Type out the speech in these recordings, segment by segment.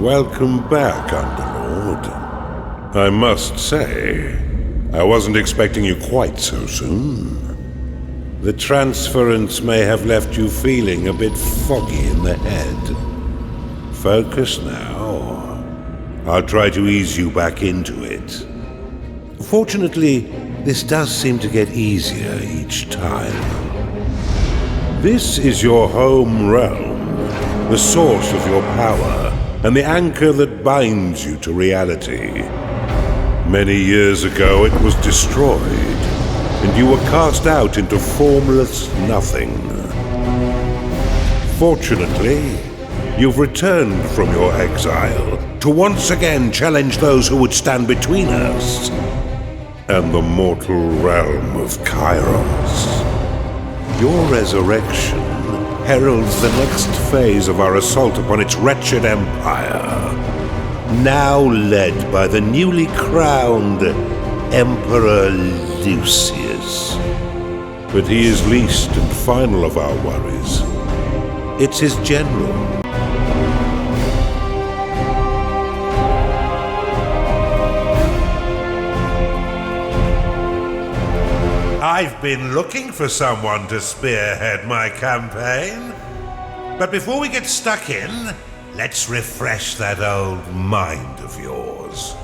Welcome back, Underlord. I must say, I wasn't expecting you quite so soon. The transference may have left you feeling a bit foggy in the head. Focus now. I'll try to ease you back into it. Fortunately, this does seem to get easier each time. This is your home realm, the source of your power, and the anchor that binds you to reality. Many years ago it was destroyed, and you were cast out into formless nothing. Fortunately, you've returned from your exile to once again challenge those who would stand between us and the mortal realm of Kairos. Your resurrection heralds the next phase of our assault upon its wretched empire, now led by the newly crowned Emperor Lucius. But he is least and final of our worries. It's his general. I've been looking for someone to spearhead my campaign. But before we get stuck in, let's refresh that old mind of yours.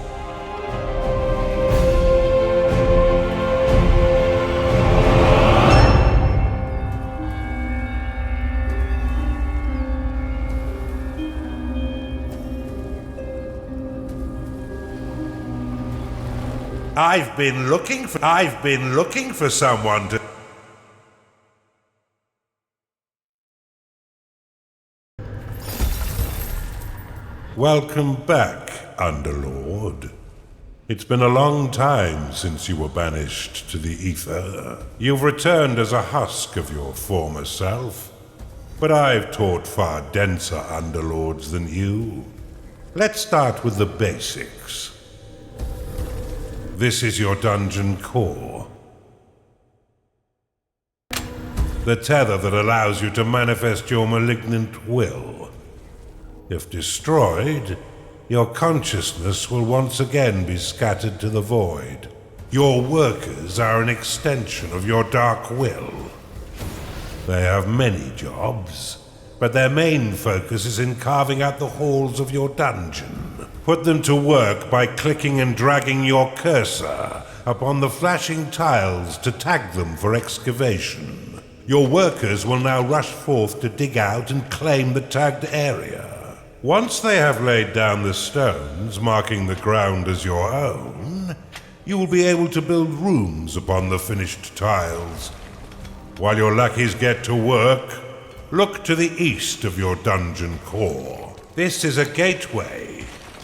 I've been looking for someone to... Welcome back, Underlord. It's been a long time since you were banished to the ether. You've returned as a husk of your former self, but I've taught far denser Underlords than you. Let's start with the basics. This is your dungeon core. The tether that allows you to manifest your malignant will. If destroyed, your consciousness will once again be scattered to the void. Your workers are an extension of your dark will. They have many jobs, but their main focus is in carving out the halls of your dungeon. Put them to work by clicking and dragging your cursor upon the flashing tiles to tag them for excavation. Your workers will now rush forth to dig out and claim the tagged area. Once they have laid down the stones, marking the ground as your own, you will be able to build rooms upon the finished tiles. While your lackeys get to work, look to the east of your dungeon core. This is a gateway.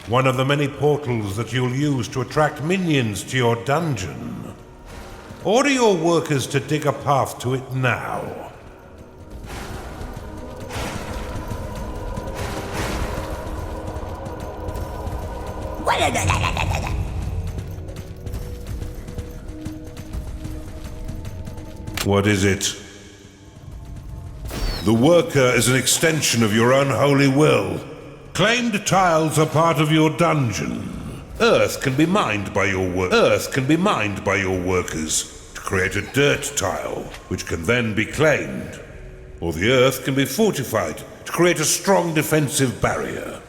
One of the many portals that you'll use to attract minions to your dungeon. Order your workers to dig a path to it now. What is it? The worker is an extension of your unholy will. Claimed tiles are part of your dungeon. Earth can be mined by your workers to create a dirt tile, which can then be claimed. Or the earth can be fortified to create a strong defensive barrier.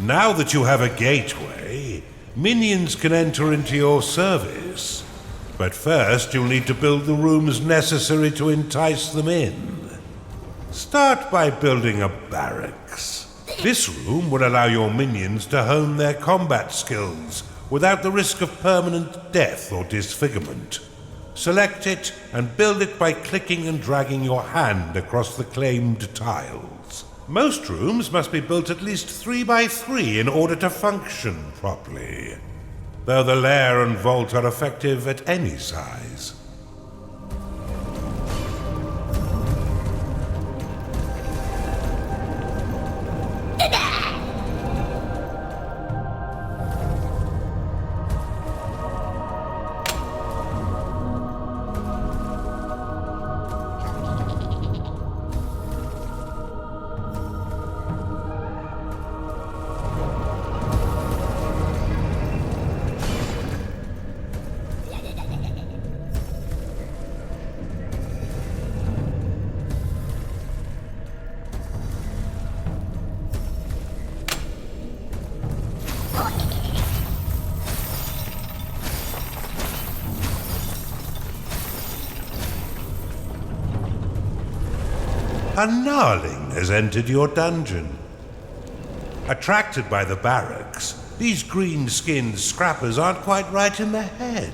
Now that you have a gateway, minions can enter into your service. But first you'll need to build the rooms necessary to entice them in. Start by building a barracks. This room will allow your minions to hone their combat skills without the risk of permanent death or disfigurement. Select it and build it by clicking and dragging your hand across the claimed tiles. Most rooms must be built at least 3 by 3 in order to function properly, though the lair and vault are effective at any size. A gnarling has entered your dungeon. Attracted by the barracks, these green-skinned scrappers aren't quite right in the head,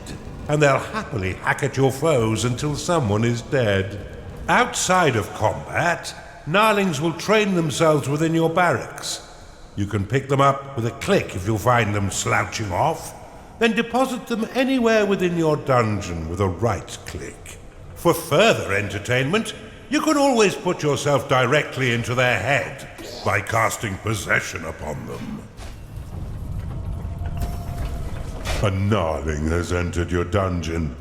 and they'll happily hack at your foes until someone is dead. Outside of combat, gnarlings will train themselves within your barracks. You can pick them up with a click if you find them slouching off, then deposit them anywhere within your dungeon with a right click. For further entertainment, you can always put yourself directly into their head by casting possession upon them. A gnarling has entered your dungeon.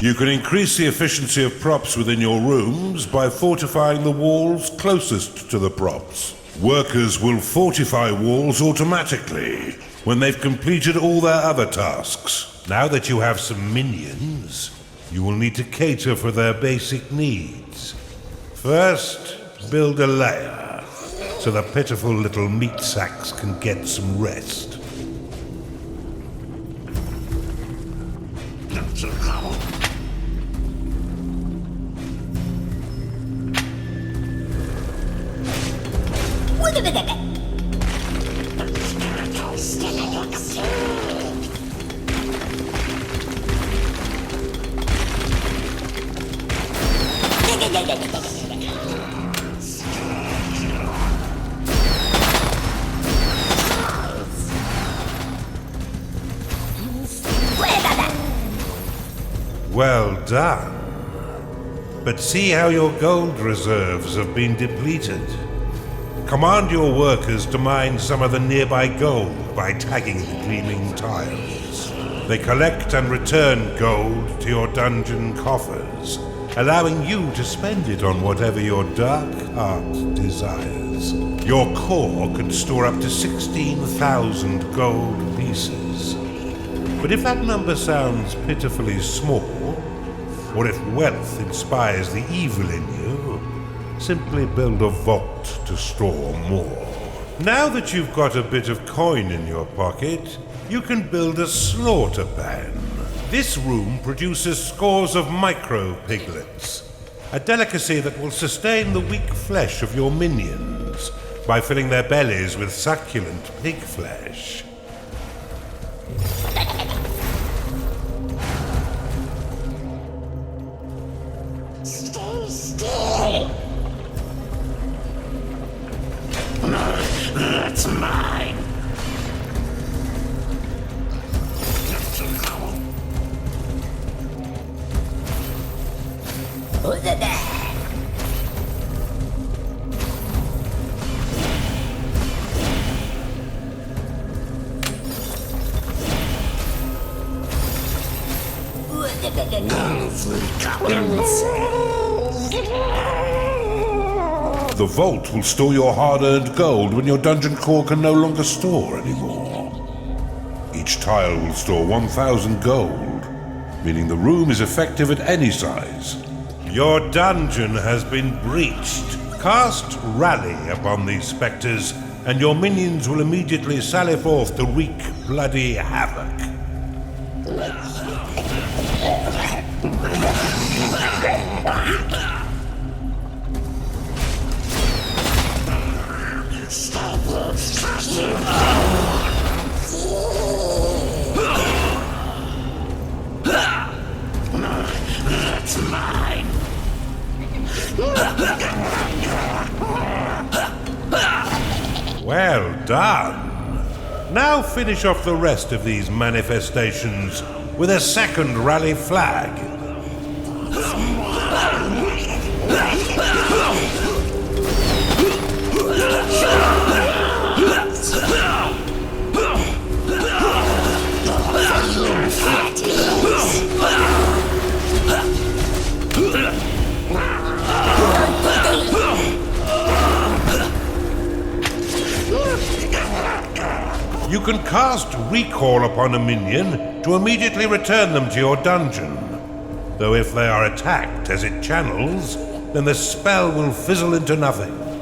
You can increase the efficiency of props within your rooms by fortifying the walls closest to the props. Workers will fortify walls automatically when they've completed all their other tasks. Now that you have some minions, you will need to cater for their basic needs. First, build a lair so the pitiful little meat sacks can get some rest. Well done. But see how your gold reserves have been depleted. Command your workers to mine some of the nearby gold by tagging the gleaming tiles. They collect and return gold to your dungeon coffers, allowing you to spend it on whatever your dark heart desires. Your core can store up to 16,000 gold pieces. But if that number sounds pitifully small, or if wealth inspires the evil in you, simply build a vault to store more. Now that you've got a bit of coin in your pocket, you can build a slaughter pan. This room produces scores of micro-piglets, a delicacy that will sustain the weak flesh of your minions by filling their bellies with succulent pig flesh. Stay still! That's mine! Who's there? The vault will store your hard-earned gold when your dungeon core can no longer store anymore. Each tile will store 1,000 gold, meaning the room is effective at any size. Your dungeon has been breached. Cast Rally upon these spectres, and your minions will immediately sally forth to wreak bloody havoc. Stop it! That's mine. Well done. Now finish off the rest of these manifestations with a second rally flag. You can cast Recall upon a minion to immediately return them to your dungeon. Though if they are attacked as it channels, then the spell will fizzle into nothing.